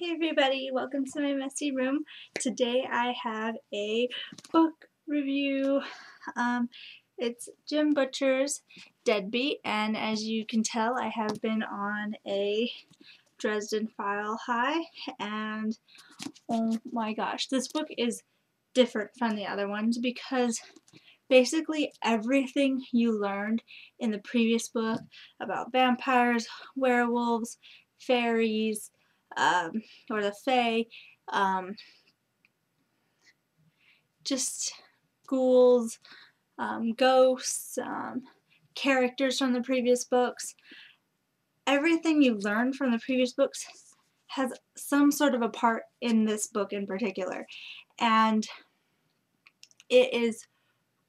Hey everybody, welcome to my messy room. Today I have a book review. It's Jim Butcher's Deadbeat, and as you can tell I have been on a Dresden File high, and oh my gosh, this book is different from the other ones because basically everything you learned in the previous book about vampires, werewolves, fairies, or the fae, just ghouls, ghosts, characters from the previous books. Everything you learned from the previous books has some sort of a part in this book in particular, and it is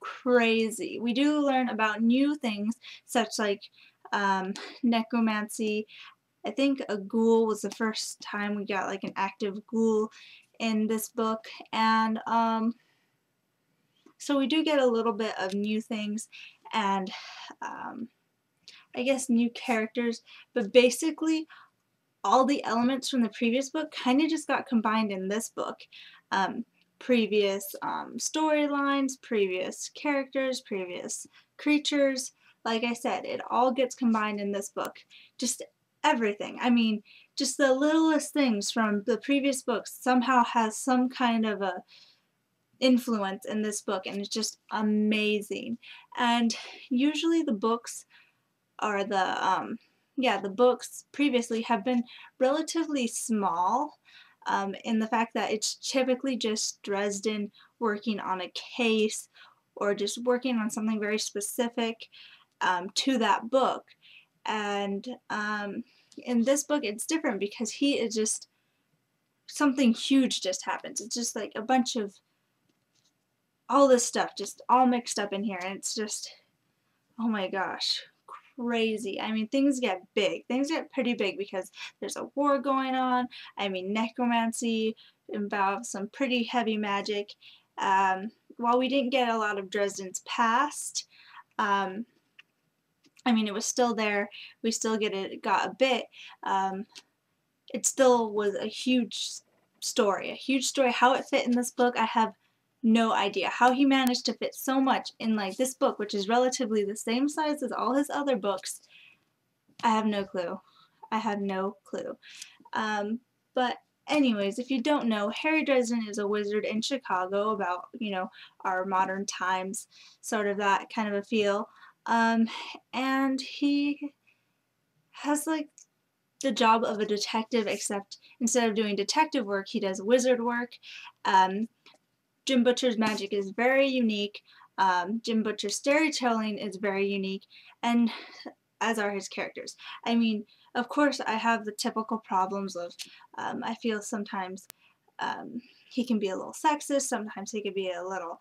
crazy. We do learn about new things such like necromancy. I think a ghoul was the first time we got like an active ghoul in this book, and so we do get a little bit of new things and I guess new characters, but basically all the elements from the previous book kind of just got combined in this book. Previous storylines, previous characters, previous creatures. Like I said, it all gets combined in this book. Just everything. I mean, just the littlest things from the previous books somehow has some kind of a influence in this book, and it's just amazing. And usually the books are the books previously have been relatively small, in the fact that it's typically just Dresden working on a case or just working on something very specific to that book. And in this book it's different because he is just, something huge just happens. It's just like a bunch of all this stuff just all mixed up in here, and it's just, oh my gosh, crazy. I mean, things get big. Things get pretty big because there's a war going on. I mean, necromancy involves some pretty heavy magic. While we didn't get a lot of Dresden's past, I mean, it was still there. We still got a bit. It still was a huge story. A huge story. How it fit in this book, I have no idea. How he managed to fit so much in like this book, which is relatively the same size as all his other books, I have no clue. I have no clue. But anyways, if you don't know, Harry Dresden is a wizard in Chicago about, you know, our modern times, sort of that kind of a feel. And he has like the job of a detective, except instead of doing detective work, he does wizard work. Jim Butcher's magic is very unique. Jim Butcher's storytelling is very unique, and as are his characters. I mean, of course, I have the typical problems of, I feel sometimes he can be a little sexist, sometimes he can be a little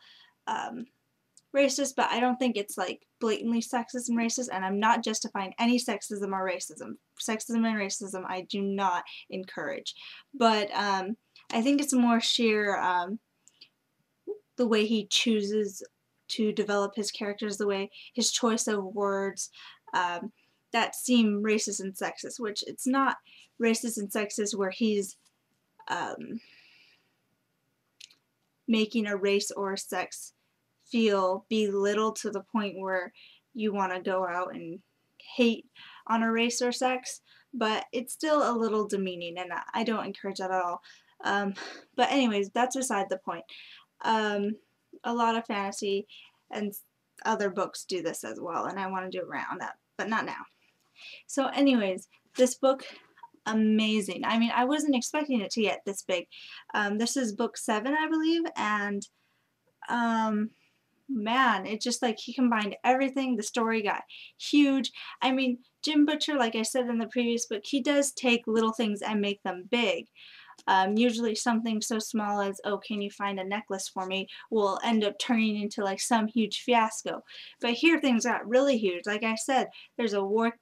racist, but I don't think it's like blatantly sexist and racist, and I'm not justifying any sexism or racism. Sexism and racism I do not encourage, but I think it's more sheer the way he chooses to develop his characters, the way his choice of words that seem racist and sexist, which it's not racist and sexist where he's making a race or a sex feel belittled to the point where you want to go out and hate on a race or sex, but it's still a little demeaning, and I don't encourage that at all. But anyways, that's beside the point. A lot of fantasy and other books do this as well, and I want to do around that, but not now. So anyways, this book, amazing. I mean, I wasn't expecting it to get this big. This is book 7, I believe, and man, it just like he combined everything. The story got huge. I mean, Jim Butcher, like I said in the previous book, he does take little things and make them big. Usually something so small as, oh, can you find a necklace for me, will end up turning into like some huge fiasco. But here things got really huge. Like I said, there's a war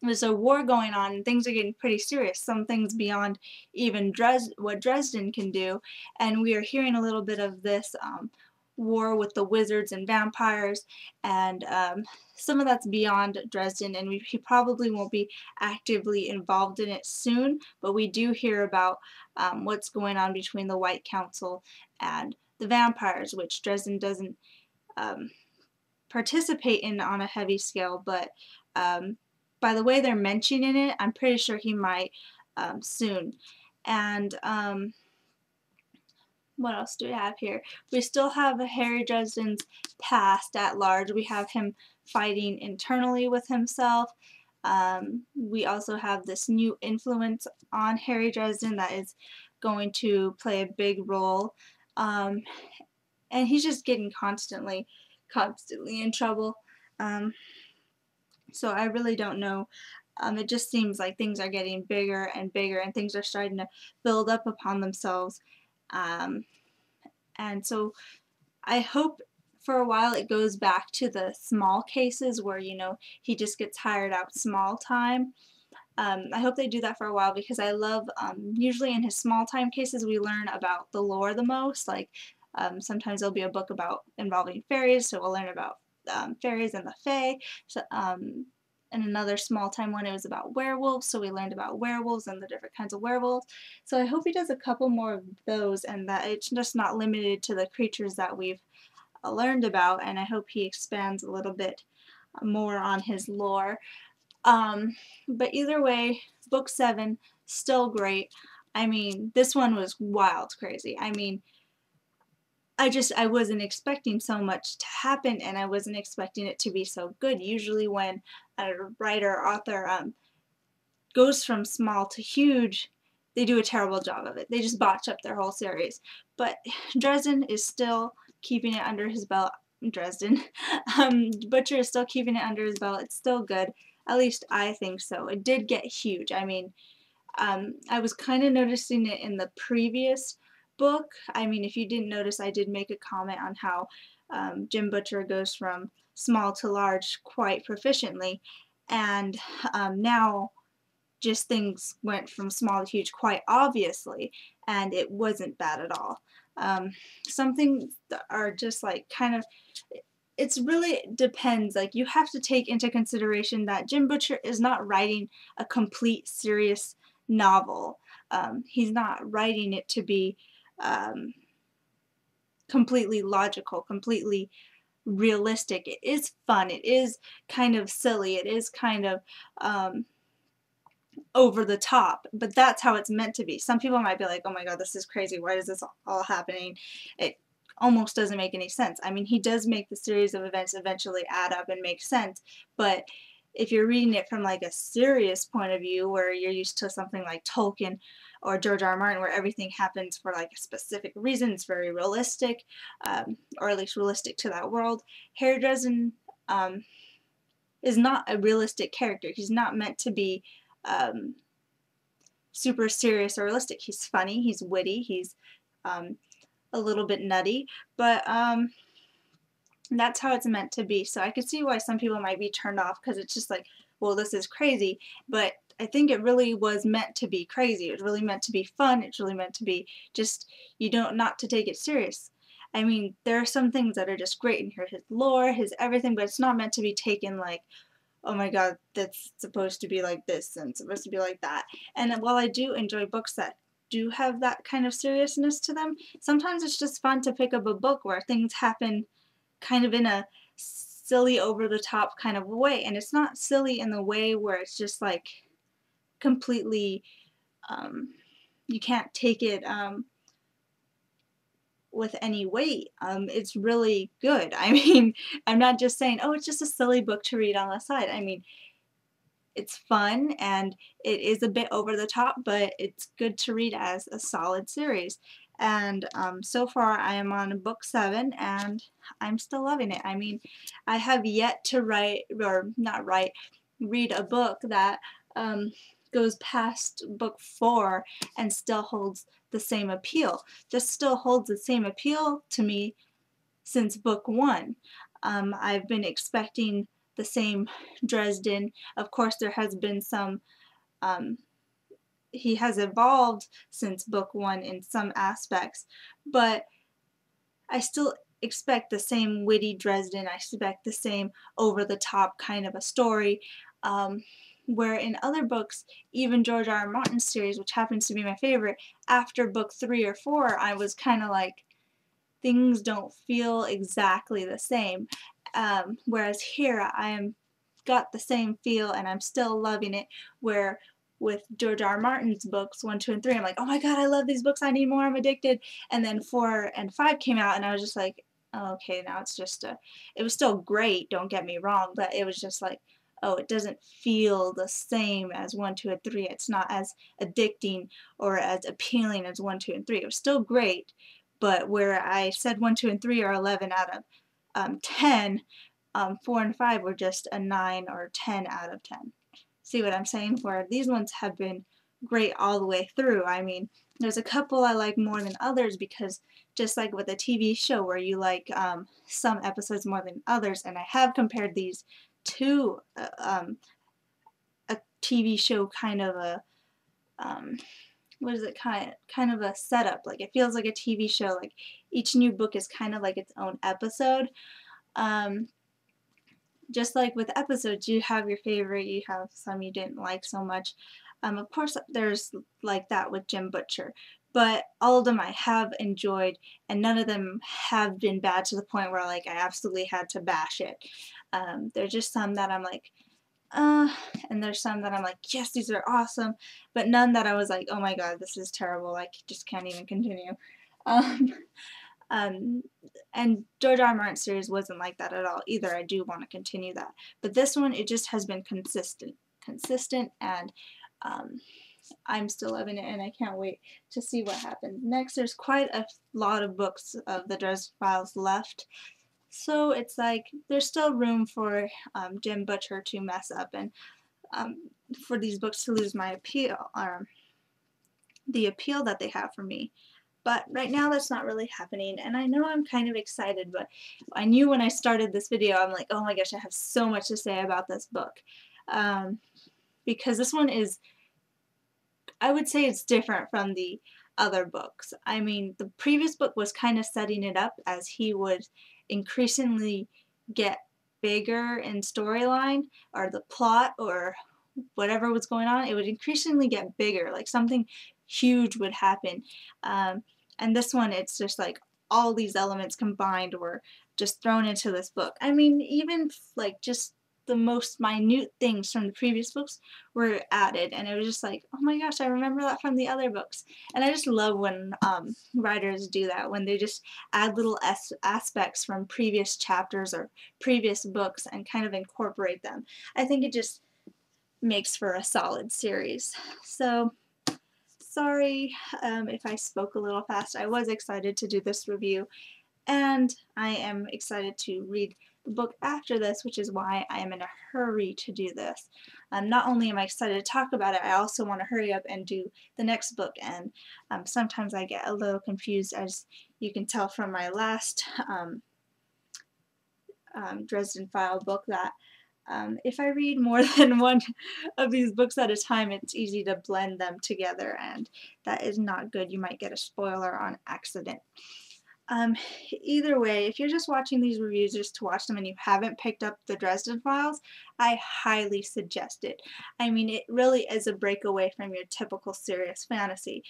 going on, and things are getting pretty serious. Some things beyond even what Dresden can do, and we are hearing a little bit of this war with the wizards and vampires, and some of that's beyond Dresden, and he probably won't be actively involved in it soon, but we do hear about what's going on between the White Council and the vampires, which Dresden doesn't participate in on a heavy scale, but by the way they're mentioning it, I'm pretty sure he might soon. And what else do we have here? We still have Harry Dresden's past at large. We have him fighting internally with himself. We also have this new influence on Harry Dresden that is going to play a big role. And he's just getting constantly in trouble. So I really don't know. It just seems like things are getting bigger and bigger, and things are starting to build up upon themselves. And so I hope for a while it goes back to the small cases where, you know, he just gets hired out small time. I hope they do that for a while, because I love, usually in his small time cases we learn about the lore the most. Like sometimes there'll be a book about involving fairies, so we'll learn about fairies and the fae. So, and another small time one, it was about werewolves, so we learned about werewolves and the different kinds of werewolves. So I hope he does a couple more of those, and that it's just not limited to the creatures that we've learned about, and I hope he expands a little bit more on his lore. But either way, book 7, still great. I mean, this one was wild crazy. I mean, I wasn't expecting so much to happen, and I wasn't expecting it to be so good. Usually when a writer or author goes from small to huge, they do a terrible job of it. They just botch up their whole series. But Dresden is still keeping it under his belt. Dresden. Butcher is still keeping it under his belt. It's still good. At least I think so. It did get huge. I mean, I was kind of noticing it in the previous book. I mean, if you didn't notice, I did make a comment on how Jim Butcher goes from small to large quite proficiently, and now just things went from small to huge quite obviously, and it wasn't bad at all. Some things are just like kind of, it's really depends. Like, you have to take into consideration that Jim Butcher is not writing a complete serious novel. He's not writing it to be completely logical, completely realistic. It is fun. It is kind of silly. It is kind of over the top, but that's how it's meant to be. Some people might be like, oh my god, this is crazy. Why is this all happening? It almost doesn't make any sense. I mean, he does make the series of events eventually add up and make sense, but if you're reading it from like a serious point of view, where you're used to something like Tolkien or George R. R. Martin, where everything happens for like a specific reason, it's very realistic, or at least realistic to that world. Harry Dresden is not a realistic character. He's not meant to be super serious or realistic. He's funny, he's witty, he's a little bit nutty, but that's how it's meant to be. So I could see why some people might be turned off, because it's just like, well, this is crazy, but I think it really was meant to be crazy. It was really meant to be fun. It's really meant to be just, you don't, not to take it serious. I mean, there are some things that are just great in here, his lore, his everything, but it's not meant to be taken like, oh my god, that's supposed to be like this and supposed to be like that. And while I do enjoy books that do have that kind of seriousness to them, sometimes it's just fun to pick up a book where things happen kind of in a silly, over-the-top kind of way. And it's not silly in the way where it's just like completely, you can't take it with any weight. It's really good. I mean, I'm not just saying, oh, it's just a silly book to read on the side. I mean, it's fun and it is a bit over the top, but it's good to read as a solid series. And so far I am on book 7 and I'm still loving it. I mean, I have yet to read a book that goes past book 4 and still holds the same appeal. This still holds the same appeal to me since book 1. I've been expecting the same Dresden. Of course, there has been some, he has evolved since book 1 in some aspects, but I still expect the same witty Dresden, I expect the same over-the-top kind of a story, where in other books, even George R.R. Martin's series, which happens to be my favorite, after book 3 or 4, I was kind of like, things don't feel exactly the same. Whereas here, I am got the same feel and I'm still loving it, where with George R. R. Martin's books 1, 2, and 3, I'm like, oh my god, I love these books, I need more, I'm addicted. And then 4 and 5 came out and I was just like, oh, okay, now it's just it was still great, don't get me wrong, but it was just like, oh, it doesn't feel the same as 1, 2, and 3. It's not as addicting or as appealing as 1, 2, and 3. It was still great, but where I said 1, 2, and 3 are 11 out of 10, 4 and 5 were just a 9 or 10 out of 10. See what I'm saying? Where these ones have been great all the way through. I mean, there's a couple I like more than others because just like with a TV show where you like some episodes more than others, and I have compared these to a TV show kind of a what is it, kind of a setup. Like it feels like a TV show. Like each new book is kind of like its own episode. Just like with episodes, you have your favorite, you have some you didn't like so much. Of course, there's like that with Jim Butcher, but all of them I have enjoyed, and none of them have been bad to the point where like I absolutely had to bash it. There's just some that I'm like, and there's some that I'm like, yes, these are awesome, but none that I was like, oh my god, this is terrible, I just can't even continue. Um, and George R. R. Martin's series wasn't like that at all either. I do want to continue that. But this one, it just has been consistent, and I'm still loving it, and I can't wait to see what happens next. There's quite a lot of books of the Dresden Files left, so it's like there's still room for Jim Butcher to mess up and for these books to lose my appeal, the appeal that they have for me. But right now that's not really happening, and I know I'm kind of excited, but I knew when I started this video, I'm like, oh my gosh, I have so much to say about this book. Because this one is, I would say it's different from the other books. I mean, the previous book was kind of setting it up as he would increasingly get bigger in storyline, or the plot, or whatever was going on, it would increasingly get bigger, like something huge would happen. And this one, it's just like all these elements combined were just thrown into this book. I mean, even like just the most minute things from the previous books were added, and it was just like, oh my gosh, I remember that from the other books. And I just love when writers do that, when they just add little aspects from previous chapters or previous books and kind of incorporate them. I think it just makes for a solid series. So sorry if I spoke a little fast. I was excited to do this review, and I am excited to read the book after this, which is why I am in a hurry to do this. Not only am I excited to talk about it, I also want to hurry up and do the next book, and sometimes I get a little confused, as you can tell from my last Dresden File book, that if I read more than one of these books at a time, it's easy to blend them together, and that is not good. You might get a spoiler on accident. Either way, if you're just watching these reviews just to watch them and you haven't picked up the Dresden Files, I highly suggest it. I mean, it really is a breakaway from your typical serious fantasy.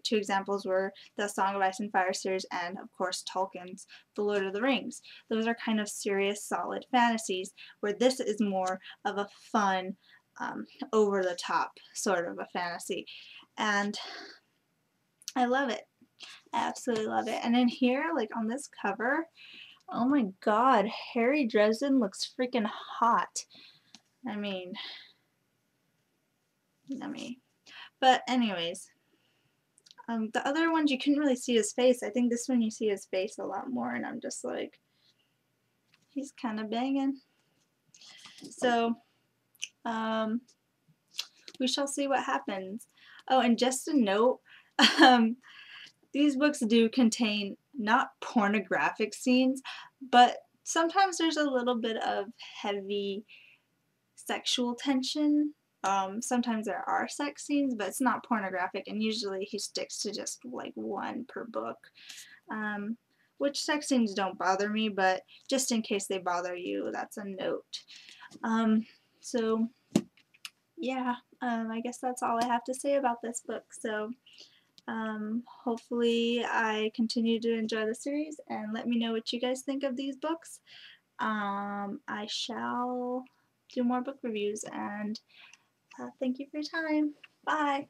Two examples were the Song of Ice and Fire series and, of course, Tolkien's The Lord of the Rings. Those are kind of serious, solid fantasies, where this is more of a fun, over-the-top sort of a fantasy. And I love it. I absolutely love it. And in here, like on this cover, oh my god, Harry Dresden looks freaking hot. I mean, but anyways, the other ones you couldn't really see his face. I think this one you see his face a lot more, and I'm just like, he's kind of banging. So, we shall see what happens. Oh, and just a note, these books do contain not pornographic scenes, but sometimes there's a little bit of heavy sexual tension. Sometimes there are sex scenes, but it's not pornographic, and usually he sticks to just like one per book. which sex scenes don't bother me, but just in case they bother you, that's a note. So yeah, I guess that's all I have to say about this book. So hopefully I continue to enjoy the series, and let me know what you guys think of these books. I shall do more book reviews, and thank you for your time. Bye!